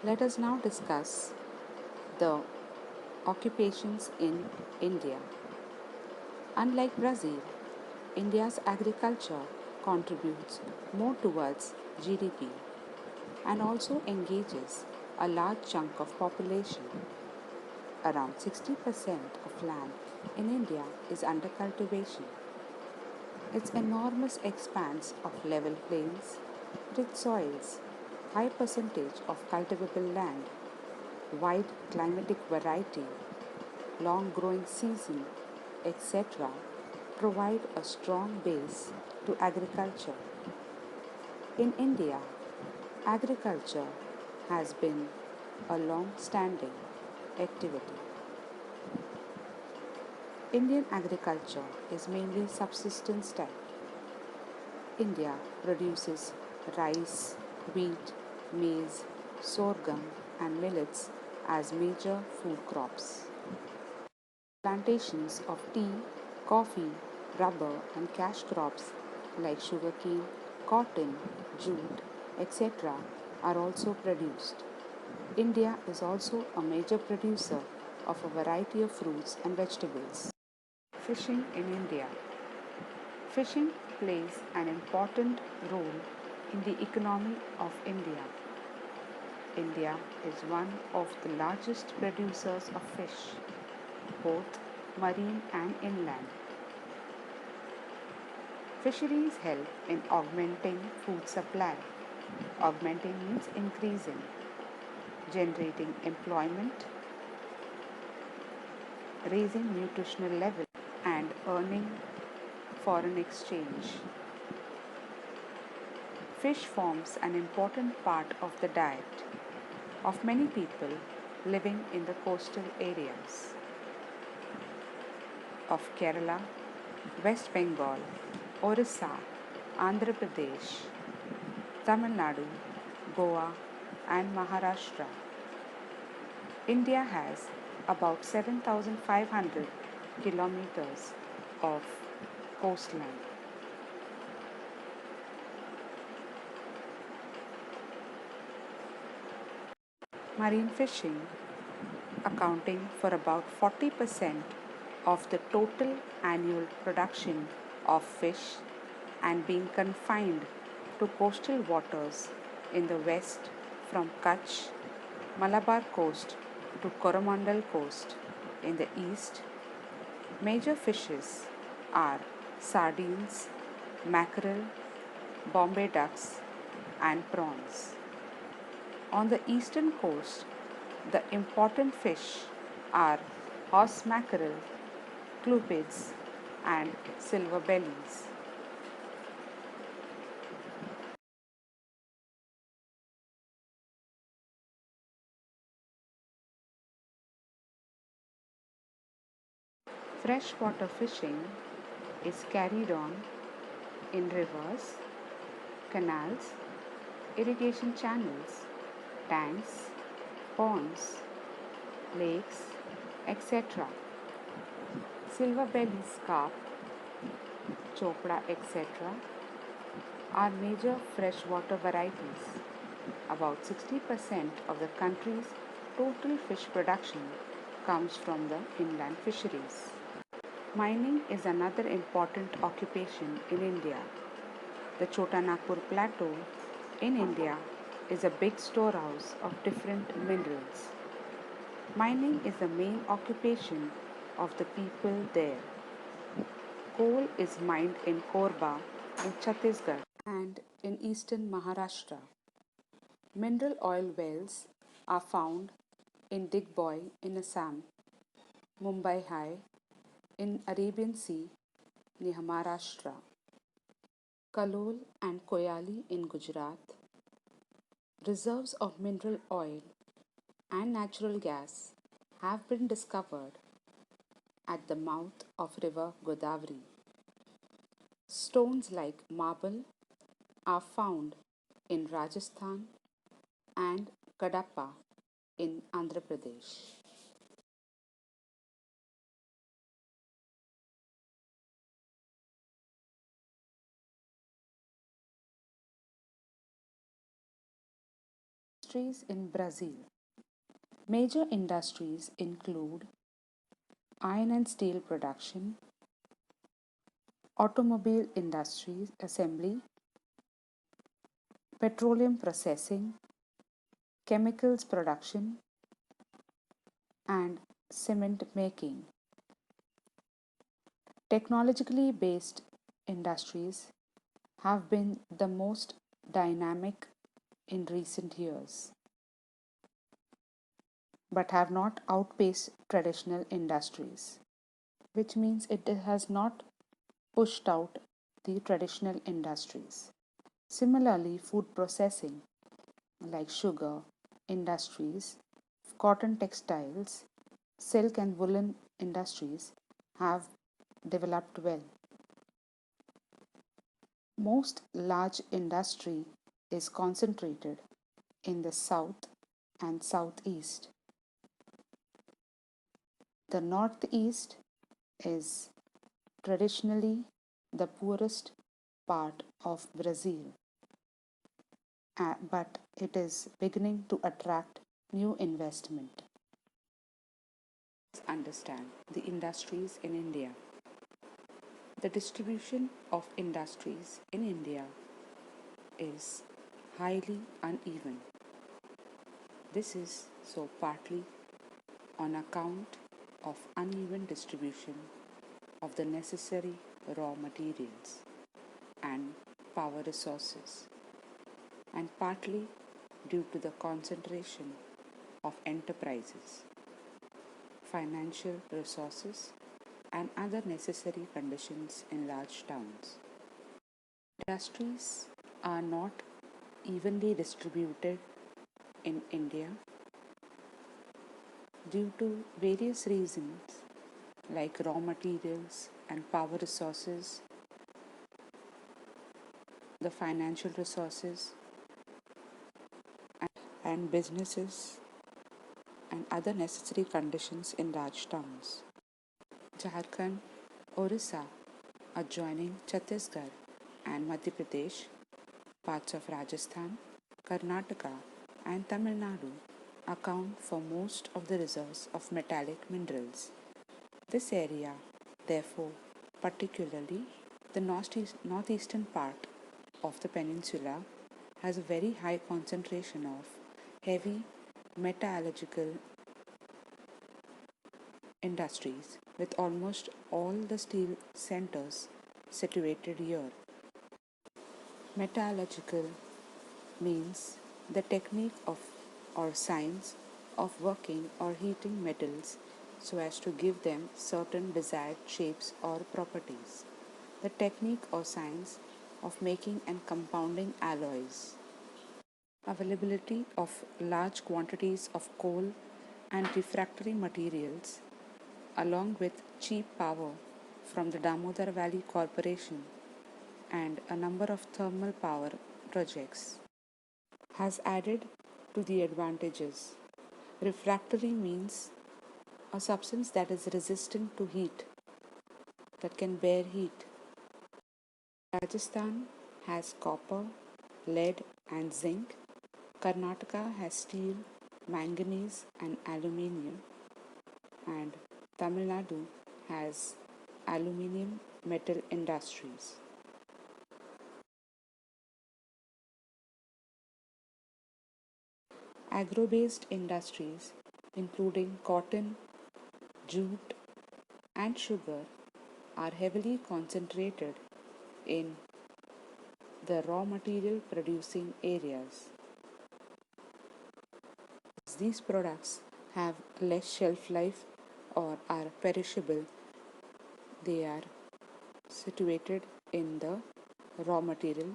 Let us now discuss the occupations in India. Unlike Brazil, India's agriculture contributes more towards GDP and also engages a large chunk of population. Around 60% of land in India is under cultivation. Its enormous expanse of level plains, rich soils, high percentage of cultivable land, wide climatic variety, long growing season, etc., provide a strong base to agriculture. In India, agriculture has been a long standing activity. Indian agriculture is mainly subsistence type. India produces rice, wheat, maize, sorghum, and millets as major food crops. Plantations of tea, coffee, rubber, and cash crops like sugarcane, cotton, jute, etc., are also produced. India is also a major producer of a variety of fruits and vegetables. Fishing in India. Fishing plays an important role in the economy of India. India is one of the largest producers of fish, both marine and inland. Fisheries help in augmenting food supply. Augmenting means increasing, generating employment, raising nutritional level, and earning foreign exchange. Fish forms an important part of the diet of many people living in the coastal areas of Kerala, West Bengal, Orissa, Andhra Pradesh, Tamil Nadu, Goa, and Maharashtra. India has about 7,500 kilometers of coastline. Marine fishing, accounting for about 40% of the total annual production of fish and being confined to coastal waters in the west from Kutch, Malabar coast to Coromandel coast in the east. Major fishes are sardines, mackerel, Bombay ducks, and prawns. On the eastern coast, the important fish are horse mackerel, clupids, and silver bellies. Freshwater fishing is carried on in rivers, canals, irrigation channels, tanks, ponds, lakes, etc. Silver belly carp, chopra, etc. are major freshwater varieties. About 60% of the country's total fish production comes from the inland fisheries. Mining is another important occupation in India. The Chota Nagpur Plateau in India is a big storehouse of different minerals. Mining is the main occupation of the people there. Coal is mined in Korba in Chhattisgarh and in eastern Maharashtra. Mineral oil wells are found in Digboy in Assam, Mumbai High in Arabian Sea near Maharashtra, Kalol and Koyali in Gujarat. Reserves of mineral oil and natural gas have been discovered at the mouth of river Godavari. Stones like marble are found in Rajasthan and Kadapa in Andhra Pradesh. Industries in Brazil. Major industries include iron and steel production, automobile industries assembly, petroleum processing, chemicals production, and cement making. Technologically based industries have been the most dynamic in recent years, but have not outpaced traditional industries, which means it has not pushed out the traditional industries. Similarly, food processing like sugar industries, cotton textiles, silk and woolen industries have developed well. Most large industry is concentrated in the south and southeast. The northeast is traditionally the poorest part of Brazil, but it is beginning to attract new investment. Let's understand the industries in India. The distribution of industries in India is highly uneven. This is so partly on account of uneven distribution of the necessary raw materials and power resources, and partly due to the concentration of enterprises, financial resources, and other necessary conditions in large towns. Industries are not evenly distributed in India due to various reasons like raw materials and power resources, the financial resources, and businesses and other necessary conditions in large towns. Jharkhand, Orissa, adjoining Chhattisgarh, and Madhya Pradesh, parts of Rajasthan, Karnataka, and Tamil Nadu account for most of the reserves of metallic minerals. This area, therefore, particularly the northeastern part of the peninsula, has a very high concentration of heavy metallurgical industries, with almost all the steel centers situated here. Metallurgical means the technique of or science of working or heating metals so as to give them certain desired shapes or properties. The technique or science of making and compounding alloys. Availability of large quantities of coal and refractory materials, along with cheap power from the Damodar Valley Corporation and a number of thermal power projects, has added to the advantages. Refractory means a substance that is resistant to heat, that can bear heat. Rajasthan has copper, lead, and zinc. Karnataka has steel, manganese, and aluminium. And Tamil Nadu has aluminium metal industries. Agro based industries, including cotton, jute, and sugar, are heavily concentrated in the raw material producing areas. As these products have less shelf life or are perishable, they are situated in the raw material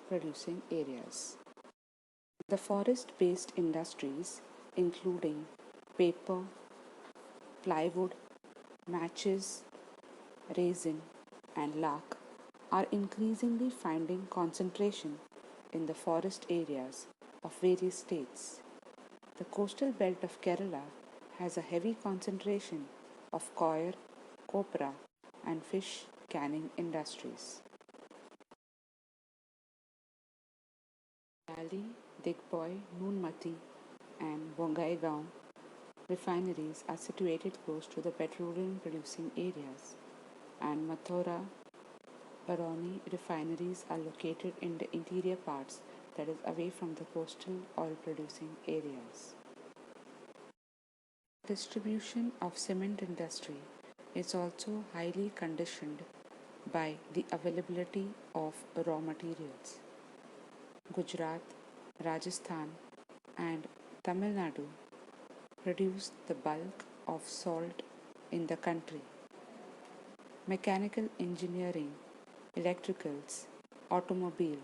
producing areas. The forest based industries, including paper, plywood, matches, resin, and lac, are increasingly finding concentration in the forest areas of various states. The coastal belt of Kerala has a heavy concentration of coir, copra, and fish canning industries. Valley Digboi, Noonmati, and Bongaigaon refineries are situated close to the petroleum producing areas, and Mathura, Baroni refineries are located in the interior parts, that is away from the coastal oil producing areas. Distribution of cement industry is also highly conditioned by the availability of raw materials. Gujarat, Rajasthan, and Tamil Nadu produce the bulk of salt in the country. Mechanical engineering, electricals, automobile,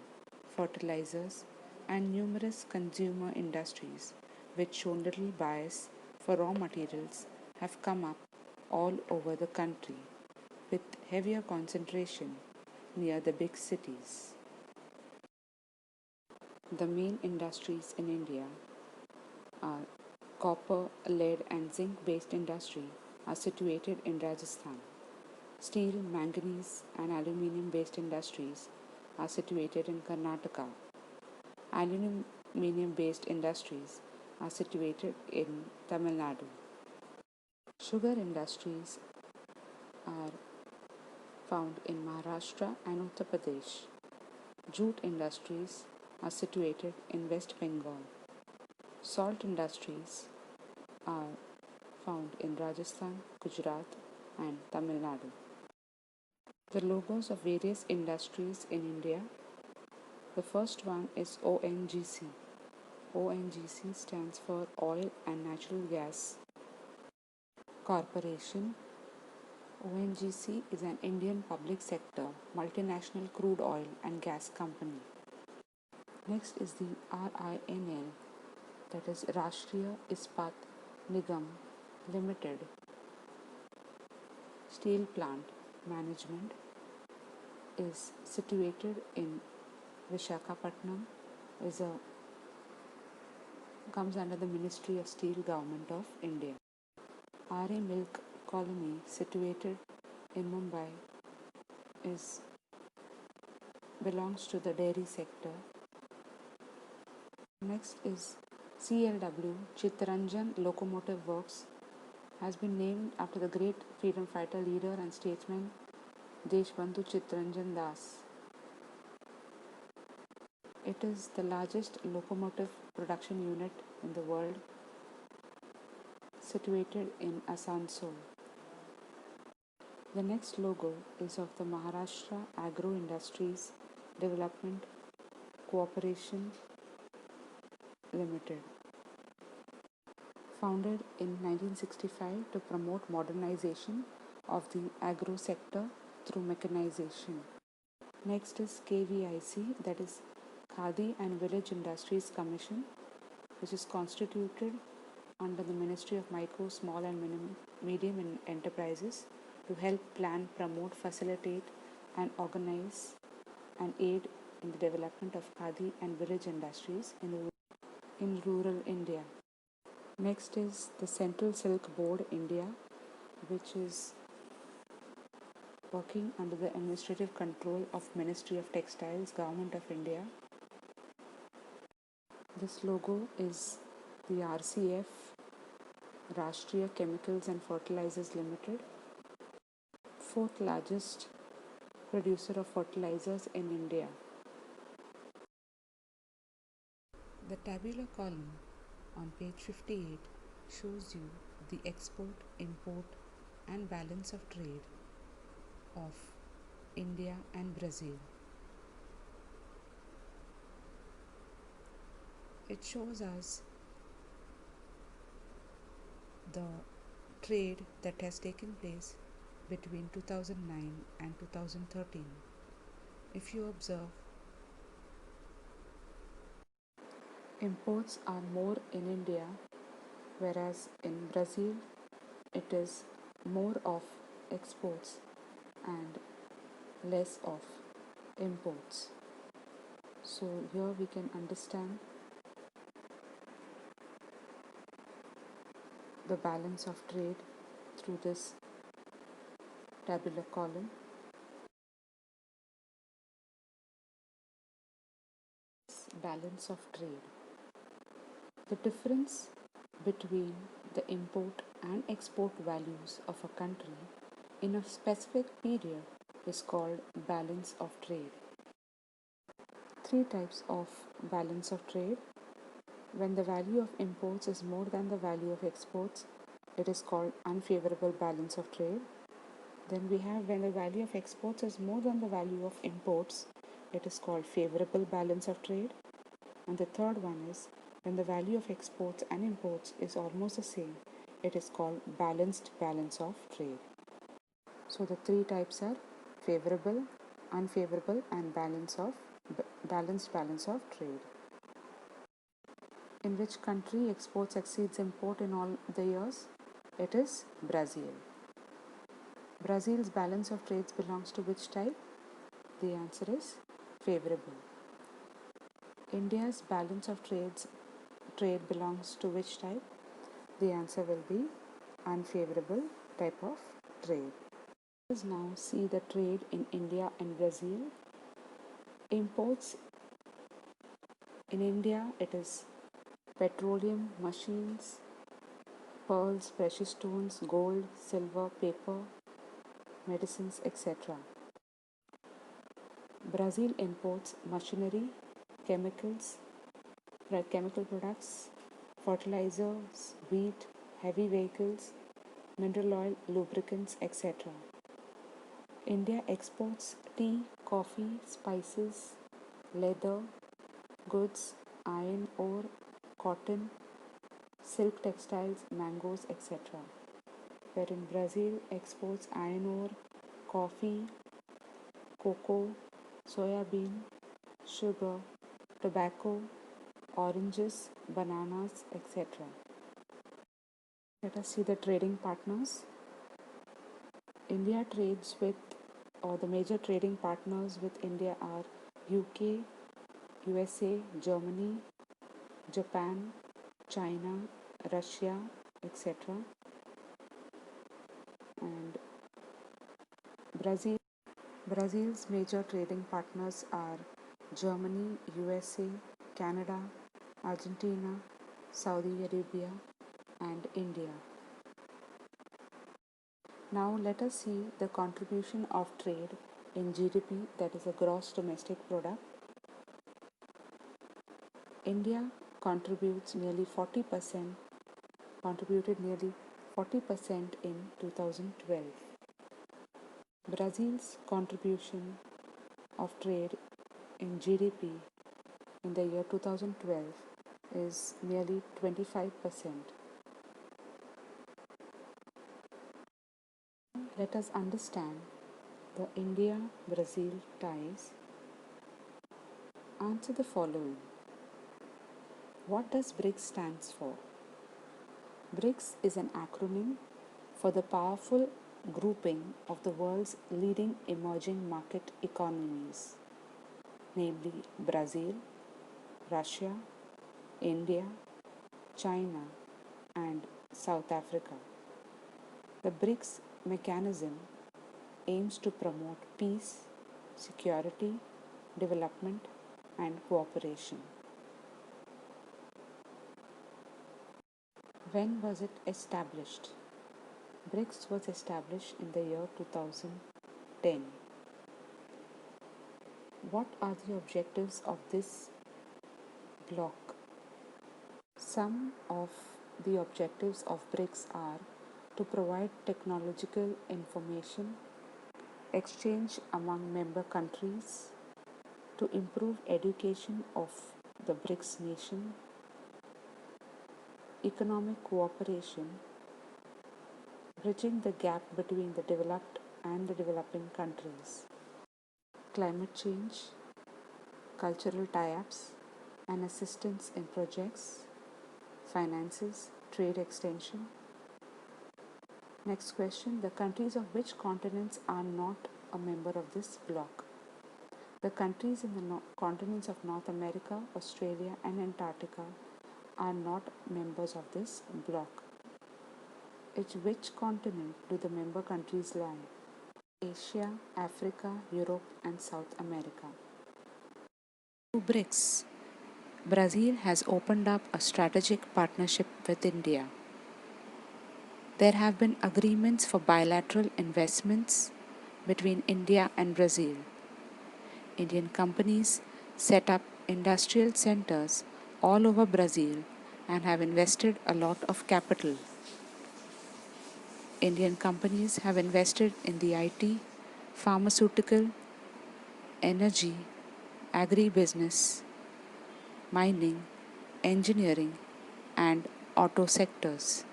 fertilizers, and numerous consumer industries which show little bias for raw materials have come up all over the country with heavier concentration near the big cities. The main industries in India are copper, lead, and zinc based industry are situated in Rajasthan. Steel, manganese, and aluminium based industries are situated in Karnataka. Aluminium based industries are situated in Tamil Nadu. Sugar industries are found in Maharashtra and Uttar Pradesh. Jute industries are situated in West Bengal. Salt industries are found in Rajasthan, Gujarat, and Tamil Nadu. The logos of various industries in India. The first one is ONGC. ONGC stands for Oil and Natural Gas Corporation. ONGC is an Indian public sector multinational crude oil and gas company. Next is the RINL, that is Rashtriya Ispat Nigam Limited. Steel plant management is situated in Vishakhapatnam, comes under the Ministry of Steel, Government of India. RA Milk Colony situated in Mumbai belongs to the dairy sector. Next is CLW Chittaranjan Locomotive Works, has been named after the great freedom fighter, leader and statesman Deshbandhu Chittaranjan Das. It is the largest locomotive production unit in the world, situated in Asansol. The next logo is of the Maharashtra Agro Industries Development Cooperation Limited. Founded in 1965 to promote modernization of the agro sector through mechanization. Next is KVIC, that is Khadi and Village Industries Commission, which is constituted under the Ministry of Micro, Small and Medium Enterprises to help plan, promote, facilitate and organize and aid in the development of Khadi and village industries in rural India. Next is the Central Silk Board India, which is working under the administrative control of Ministry of Textiles, Government of India. This logo is the RCF, Rashtriya Chemicals and Fertilizers Limited, fourth largest producer of fertilizers in India. The tabular column on page 58 shows you the export, import and balance of trade of India and Brazil. It shows us the trade that has taken place between 2009 and 2013. If you observe, imports are more in India, whereas in Brazil it is more of exports and less of imports. So here we can understand the balance of trade through this tabular column. Balance of trade. The difference between the import and export values of a country in a specific period is called balance of trade. Three types of balance of trade. When the value of imports is more than the value of exports, it is called unfavorable balance of trade. Then we have when the value of exports is more than the value of imports, it is called favorable balance of trade. And the third one is when the value of exports and imports is almost the same, it is called balanced balance of trade. So the three types are favorable, unfavorable, and balanced balance of trade. In which country exports exceeds import in all the years? It is Brazil. Brazil's balance of trades belongs to which type? The answer is favorable. India's balance of trade belongs to which type? The answer will be unfavorable type of trade. Let us now see the trade in India and Brazil. Imports in India, it is petroleum, machines, pearls, precious stones, gold, silver, paper, medicines, etc. Brazil imports machinery, chemicals, chemical products, fertilizers, wheat, heavy vehicles, mineral oil, lubricants, etc. India exports tea, coffee, spices, leather, goods, iron ore, cotton, silk textiles, mangoes, etc. Wherein Brazil exports iron ore, coffee, cocoa, soya bean, sugar, tobacco, oranges, bananas, etc. Let us see the trading partners. India trades with, or the major trading partners with India are UK, USA, Germany, Japan, China, Russia, etc. And Brazil's major trading partners are Germany, USA, Canada, Argentina, Saudi Arabia, and India. Now let us see the contribution of trade in GDP, that is a gross domestic product. India contributed nearly 40% in 2012. Brazil's contribution of trade in GDP in the year 2012 is nearly 25%. Let us understand the India-Brazil ties. Answer the following. What does BRICS stands for? BRICS is an acronym for the powerful grouping of the world's leading emerging market economies, namely Brazil, Russia, India, China, and South Africa. The BRICS mechanism aims to promote peace, security, development, and cooperation. When was it established? BRICS was established in the year 2010. What are the objectives of this bloc? Some of the objectives of BRICS are to provide technological information, exchange among member countries, to improve education of the BRICS nation, economic cooperation, bridging the gap between the developed and the developing countries, climate change, cultural tie-ups, and assistance in projects, finances, trade extension. Next question, the countries of which continents are not a member of this bloc? The countries in the continents of North America, Australia, and Antarctica are not members of this bloc. In which continent do the member countries lie? Asia, Africa, Europe, and South America. To BRICS. Brazil has opened up a strategic partnership with India. There have been agreements for bilateral investments between India and Brazil. Indian companies set up industrial centers all over Brazil and have invested a lot of capital. Indian companies have invested in the IT, pharmaceutical, energy, agribusiness, mining, engineering, and auto sectors.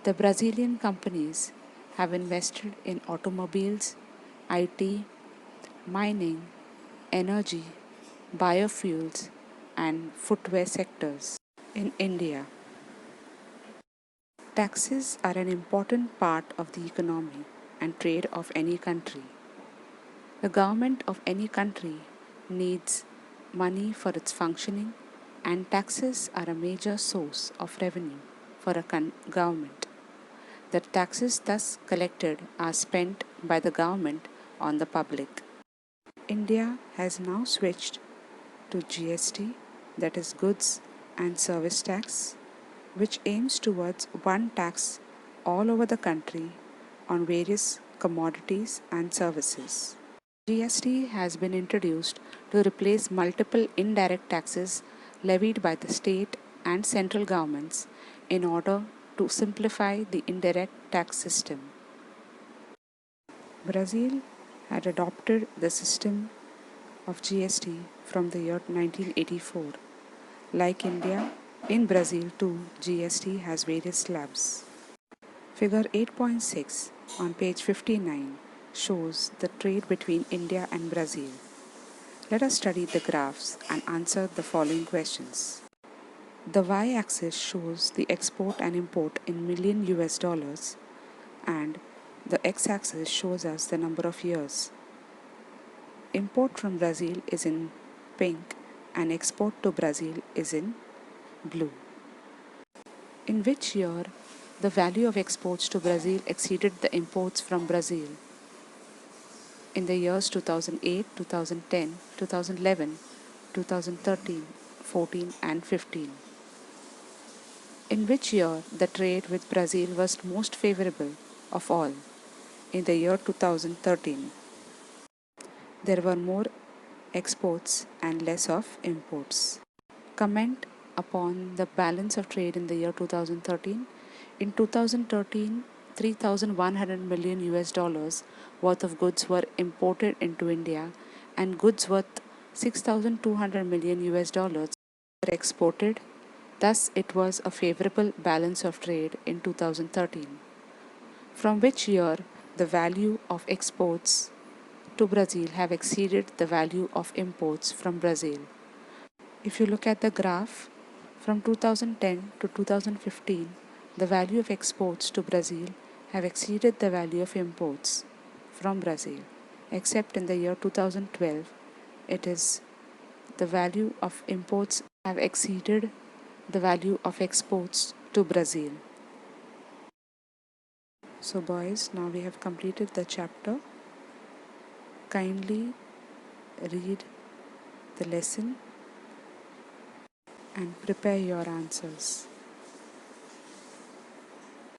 The Brazilian companies have invested in automobiles, IT, mining, energy, biofuels, and footwear sectors. In India, taxes are an important part of the economy and trade of any country. The government of any country needs money for its functioning, and taxes are a major source of revenue for a government. The taxes thus collected are spent by the government on the public. India has now switched to GST, that is Goods and Service Tax, which aims towards one tax all over the country on various commodities and services. GST has been introduced to replace multiple indirect taxes levied by the state and central governments in order to simplify the indirect tax system. Brazil had adopted the system of GST from the year 1984. Like India, in Brazil too, GST has various slabs. Figure 8.6 on page 59 shows the trade between India and Brazil. Let us study the graphs and answer the following questions. The y-axis shows the export and import in million US dollars, and the x-axis shows us the number of years. Import from Brazil is in pink and export to Brazil is in blue. In which year the value of exports to Brazil exceeded the imports from Brazil? In the years 2008, 2010, 2011, 2013, 14 and 15. In which year the trade with Brazil was most favorable of all? In the year 2013. There were more exports and less of imports. Comment upon the balance of trade in the year 2013. In 2013, 3,100 million US dollars worth of goods were imported into India, and goods worth 6,200 million US dollars were exported. Thus, it was a favorable balance of trade in 2013. From which year the value of exports to Brazil have exceeded the value of imports from Brazil? If you look at the graph, from 2010 to 2015, the value of exports to Brazil have exceeded the value of imports from Brazil, except in the year 2012, it is the value of imports have exceeded the value of exports to Brazil. So boys, now we have completed the chapter. Kindly read the lesson and prepare your answers.